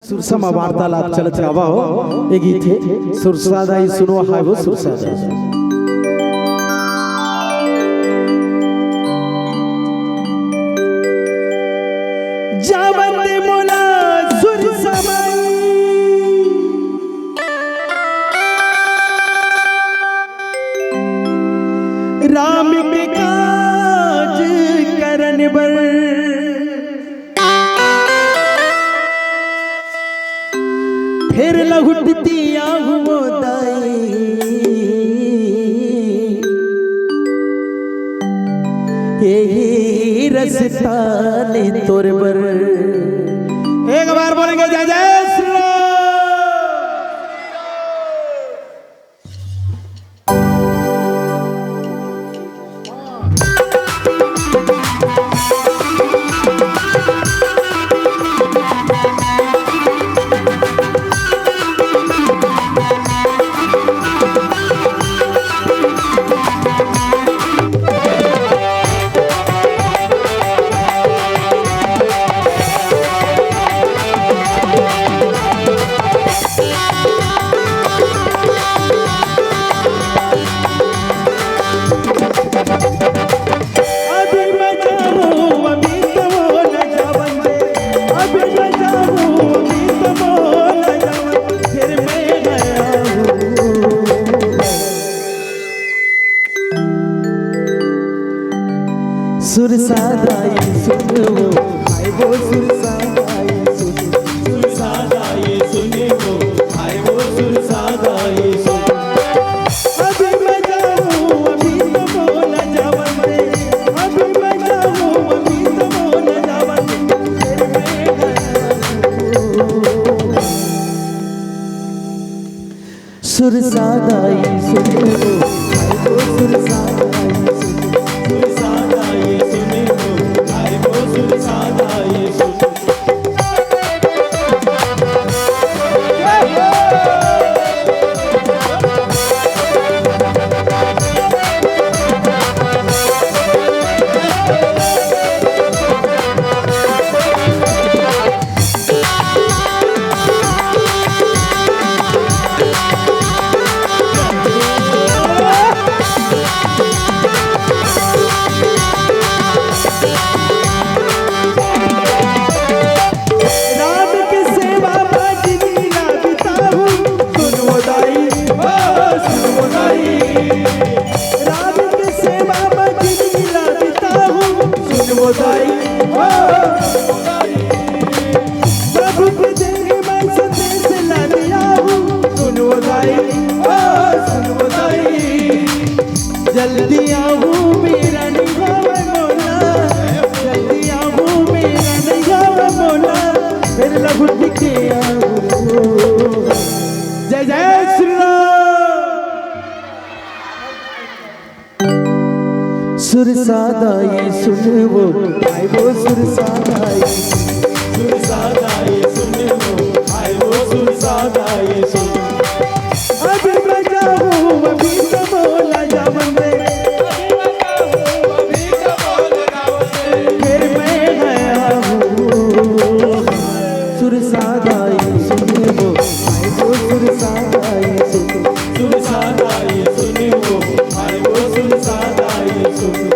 सुरसमा वार्तालाप चलत हवा हो ये गीत है सुरसादाई सुनो हाय वो सुरसादा जावंदे मोला सुरसमाई राम के काज करन बर फिर लहुटती आहू दाई यही रसता ने तोर बर। एक बार बोलेंगे जय जय श्री राम। सुरसादाई सुनो हाय वो सुरसादाई सुनो सुरसादाई सुनो हाय वो सुरसादाई सुनो अभी मैं जाऊं अभी तो बोला जावन दे अभी मैं जाऊं अभी तो बोला जावन दे फिर मैं सुरसादाई सुनो हाय वो सुरसादाई सुरसादाई जल्दी आओ मेरा निगाह मोला जल्दी आओ मेरा निगाह मोला फिर लहुट के आओ। जय जय श्री राम। सुरसादाई सुनो हाय वो सुरसादाई सुरसादाई सुनो हाय वो सुरसादाई सुनो अभी मैं जाऊं अभी तो बोला जावन दे अभी तो बोला जावन दे फिर मैं गया हूँ। सुरसादाई सुनो हाय वो सुरसादाई सुनो सुरसादाई सुनो हाय वो सुरसादाई सुनो।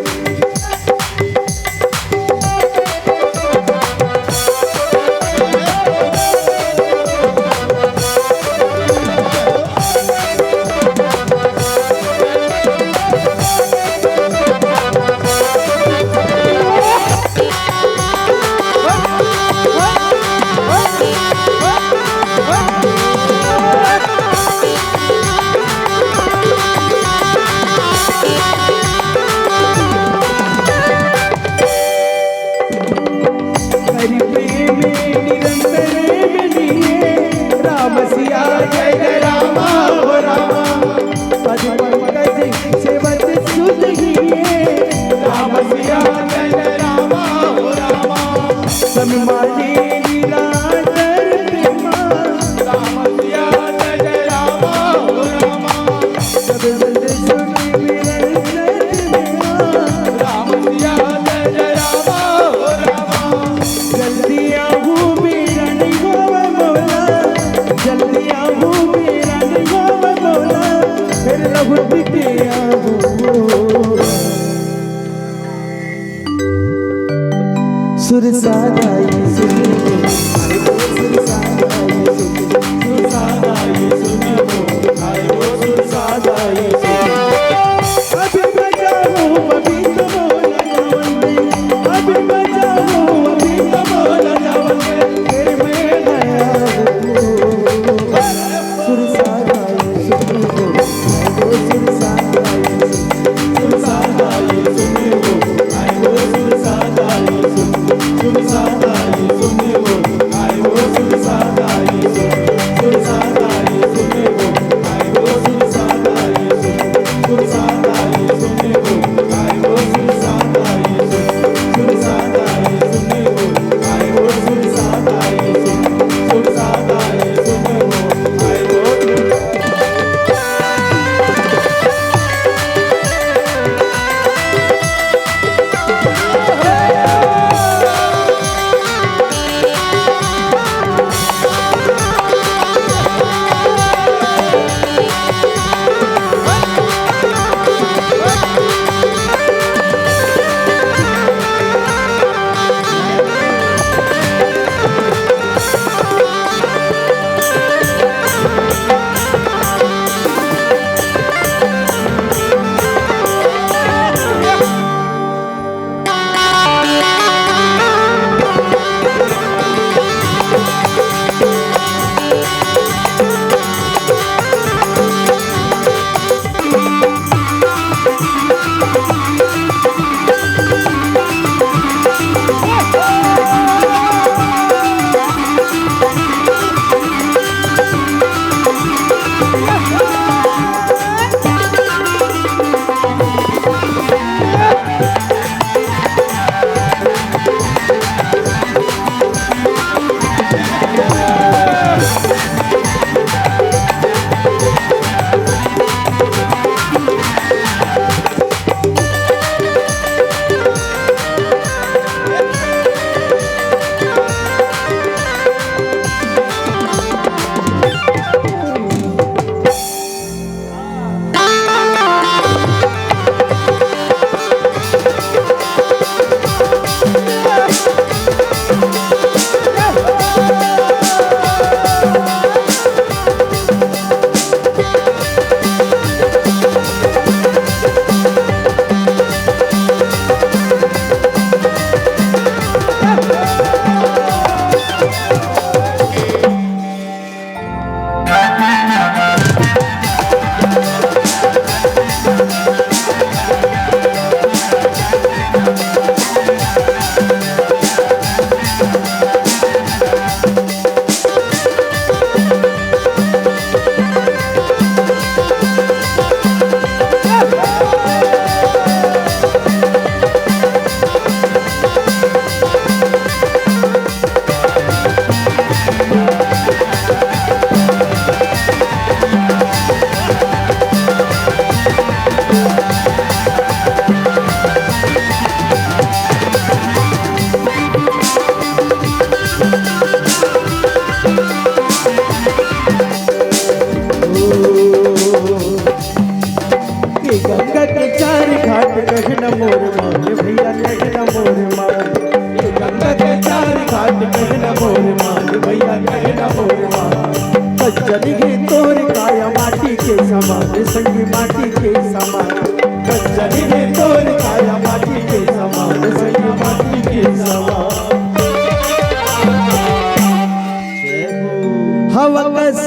हवा कस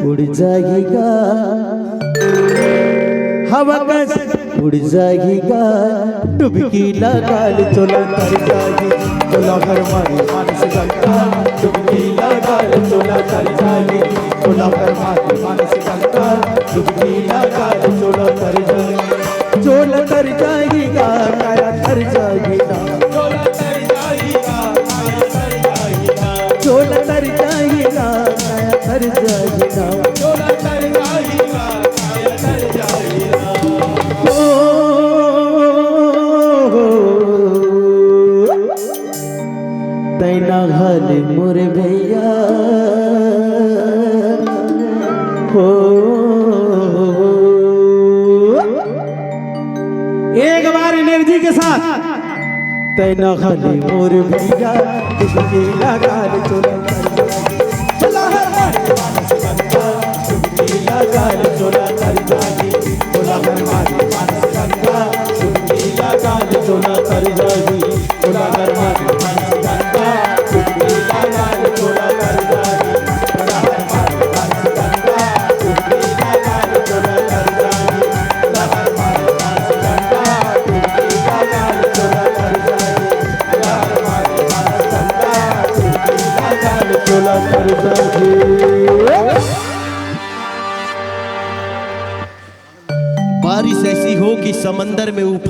उड़ जाएगा, हवा कस उड़ जाएगा, डुबकी लगा ले चोला तर जाएगी, चोला घर मारी मानस गंगा, डुबकी लगा ले चोला तर जाएगी, चोला घर मारी मानस गंगा, डुबकी लगा ले चोला तर जाएगी, चोला तर जाएगा, काया तर जाएगा, चोला तर जाएगा, काया तर जाएगा, चोला तर जाएगा, काया तर जाएगा, चोला तर जाएगा, काया तर जाएगा। तैना हाल मोरे भैया हो, एक बार एनर्जी के साथ तैना हाल मोरे भैया, डुबकी लगा ले चोला तर जाएगी, चोला घर मारी मानस गंगा, डुबकी लगा ले चोला तर जाएगी, चोला घर मारी मानस गंगा, डुबकी लगा ले चोला तर जाएगी, चोला घर मारी मानस गंगा, डुबकी लगा ले चोला तर जाएगी, चोला घर मारी मानस गंगा, डुबकी लगा ले चोला तर जाएगी, चोला घर मारी मानस गंगा, डुबकी लगा ले चोला तर जाएगी, चोला घर मारी मानस गंगा, डुबकी लगा ले चोला तर जाएगी। बारिश ऐसी हो कि समंदर में उफान